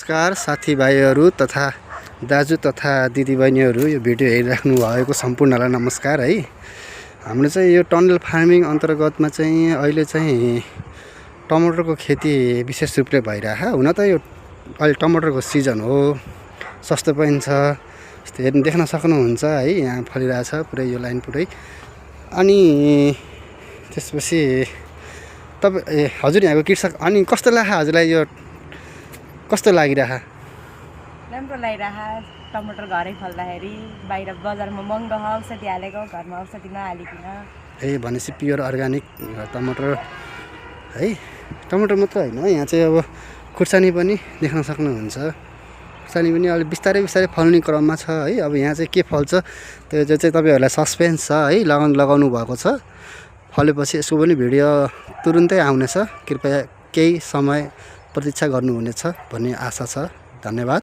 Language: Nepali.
नमस्कार साथीभाइहरू तथा दाजु तथा दिदीबहिनीहरू, यो भिडियो हेरिराख्नु भएको सम्पूर्णलाई नमस्कार है। हाम्रो चाहिँ यो टनल फार्मिङ अन्तर्गतमा चाहिँ अहिले चाहिँ टमाटरको खेती विशेष रूपले भइरहेको। हुन त यो अहिले टमाटरको सिजन हो, सस्तो पनि छ, हेर्नु देख्न सक्नुहुन्छ है। यहाँ फलिरहेछ पुरै यो लाइन पुरै। अनि त्यसपछि तपाईँ हजुर यहाँको कृषक, अनि कस्तो लाग्यो हजुरलाई, यो कस्तो लागिरह? राम्रो लागिरह। टमाटर घरै फल्दाखेरि बाहिर बजारमा महँगो औषधि हालेको, घरमा औषधि नहालिकन। भनेपछि प्योर अर्ग्यानिक टमाटर है। टमाटर मात्र होइन, यहाँ चाहिँ अब खुर्सानी पनि देख्न सक्नुहुन्छ। खुर्सानी पनि अलि बिस्तारै बिस्तारै फल्ने क्रममा छ है। अब यहाँ चाहिँ के फल्छ त्यो चाहिँ तपाईँहरूलाई सस्पेन्स छ है। लगाउनु भएको छ, फलेपछि यसको पनि भिडियो तुरुन्तै आउनेछ। कृपया केही समय प्रतीक्षा गर्नुहुनेछ भन्ने आशा छ। धन्यवाद।